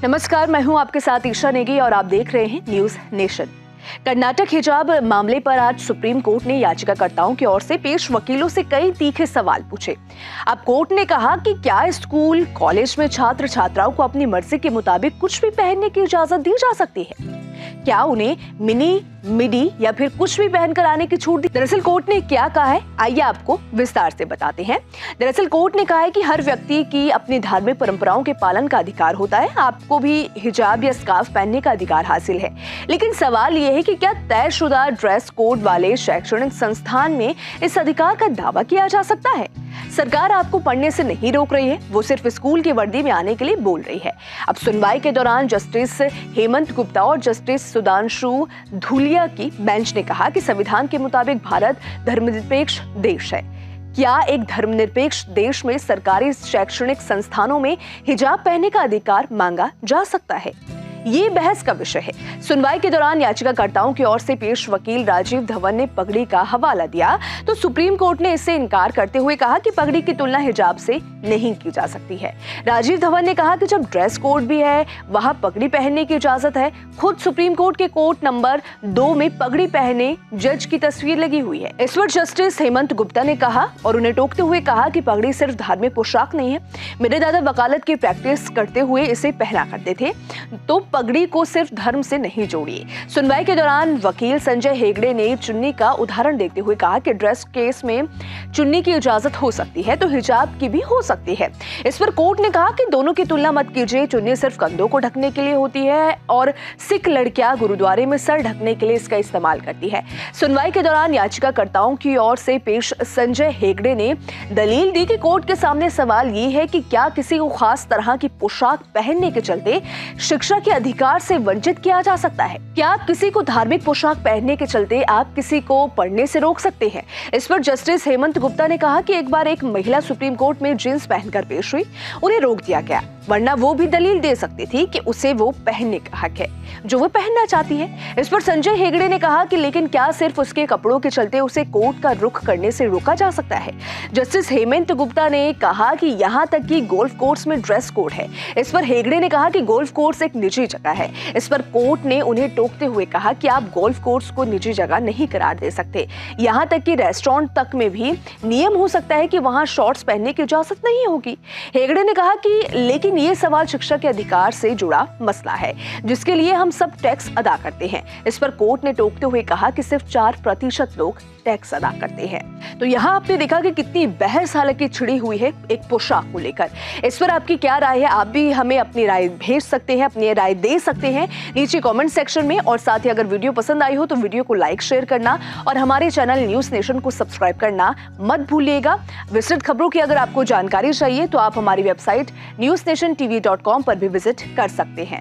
नमस्कार, मैं हूं आपके साथ ईशा नेगी और आप देख रहे हैं न्यूज नेशन। कर्नाटक हिजाब मामले पर आज सुप्रीम कोर्ट ने याचिकाकर्ताओं की ओर से पेश वकीलों से कई तीखे सवाल पूछे। अब कोर्ट ने कहा कि क्या स्कूल कॉलेज में छात्र छात्राओं को अपनी मर्जी के मुताबिक कुछ भी पहनने की इजाजत दी जा सकती है? क्या उन्हें मिनी मिडी या फिर कुछ भी पहनकर आने की छूट दी? दरअसल कोर्ट ने क्या कहा है, आइए आपको विस्तार से बताते हैं। दरअसल कोर्ट ने कहा है कि हर व्यक्ति की अपनी धार्मिक परंपराओं के पालन का अधिकार होता है। आपको भी हिजाब या स्कार्फ पहनने का अधिकार हासिल है, लेकिन सवाल यह है कि क्या तयशुदा ड्रेस कोड वाले शैक्षणिक संस्थान में इस अधिकार का दावा किया जा सकता है? सरकार आपको पढ़ने से नहीं रोक रही है, वो सिर्फ स्कूल की वर्दी में आने के लिए बोल रही है। अब सुनवाई के दौरान जस्टिस हेमंत गुप्ता और जस्टिस सुधांशु धूलिया की बेंच ने कहा कि संविधान के मुताबिक भारत धर्मनिरपेक्ष देश है। क्या एक धर्मनिरपेक्ष देश में सरकारी शैक्षणिक संस्थानों में हिजाब पहनने का अधिकार मांगा जा सकता है? ये बहस का विषय है। सुनवाई के दौरान याचिकाकर्ताओं की ओर से पेश वकील राजीव धवन ने पगड़ी का हवाला दिया तो सुप्रीम कोर्ट ने इससे इनकार करते हुए कहा कि पगड़ी की तुलना हिजाब से नहीं की जा सकती है। राजीव धवन ने कहा कि जब ड्रेस कोड भी है, वहां पगड़ी पहनने की इजाजत है। खुद सुप्रीम कोर्ट के कोर्ट नंबर 2 में पगड़ी पहने जज की तस्वीर लगी हुई है। इस पर जस्टिस हेमंत गुप्ता ने कहा और उन्हें टोकते हुए कहा कि पगड़ी सिर्फ धार्मिक पोशाक नहीं है। मेरे दादा वकालत की प्रैक्टिस करते हुए इसे पहना करते थे, तो पगड़ी को सिर्फ धर्म से नहीं जोड़िए। सुनवाई के दौरान वकील संजय हेगड़े ने चुन्नी का उदाहरण देते हुए कहा कि ड्रेस केस में चुन्नी की इजाजत हो सकती है तो हिजाब की भी हो सकती है। इस पर कोर्ट ने कहा कि दोनों की तुलना मत कीजिए। चुन्नी सिर्फ कंधों को ढकने के लिए होती है और सिख लड़कियां गुरुद्वारे में सर ढकने के लिए इसका इस्तेमाल करती है। सुनवाई के दौरान याचिकाकर्ताओं की ओर से पेश संजय हेगड़े ने दलील दी कि कोर्ट के सामने सवाल ये है कि क्या किसी को खास तरह की पोशाक पहनने के चलते शिक्षा के अधिकार से वंचित किया जा सकता है? क्या आप किसी को धार्मिक पोशाक पहनने के चलते आप किसी को पढ़ने से रोक सकते हैं? इस पर जस्टिस हेमंत गुप्ता ने कहा कि एक बार एक महिला सुप्रीम कोर्ट में जींस पहनकर पेश हुई, उन्हें रोक दिया गया, वरना वो भी दलील दे सकती थी कि उसे वो पहनने का हक है जो वो पहनना चाहती है। इस पर संजय हेगड़े ने कहा कि लेकिन क्या सिर्फ उसके कपड़ों के चलते उसे कोर्ट का रुख करने से रोका जा सकता है? जस्टिस हेमंत गुप्ता ने कहा कि यहाँ तक कि गोल्फ कोर्स में ड्रेस कोड है। इस पर हेगड़े ने कहा कि गोल्फ कोर्स एक निजी जगह है। इस पर कोर्ट ने उन्हें टोकते हुए कहा कि आप गोल्फ कोर्स को निजी जगह नहीं करार दे सकते। यहाँ तक कि रेस्टोरेंट तक में भी नियम हो सकता है कि वहां शॉर्ट्स पहनने की इजाजत नहीं होगी। हेगड़े ने कहा कि लेकिन ये सवाल शिक्षा के अधिकार से जुड़ा मसला है जिसके लिए हम सब टैक्स अदा करते हैं। इस पर कोर्ट ने टोकते हुए कहा कि सिर्फ 4% लोग टैक्स अदा करते हैं। तो यहाँ आपने देखा कि कितनी बहस हालांकि छिड़ी हुई है एक पोशाक को लेकर। इस पर आपकी क्या राय है? आप भी हमें अपनी राय भेज सकते हैं, अपनी राय दे सकते हैं नीचे कमेंट सेक्शन में। और साथ ही अगर वीडियो पसंद आई हो तो वीडियो को लाइक शेयर करना और हमारे चैनल न्यूज नेशन को सब्सक्राइब करना मत भूलिएगा। विस्तृत खबरों की अगर आपको जानकारी चाहिए तो आप हमारी वेबसाइट newsnationtv.com पर भी विजिट कर सकते हैं।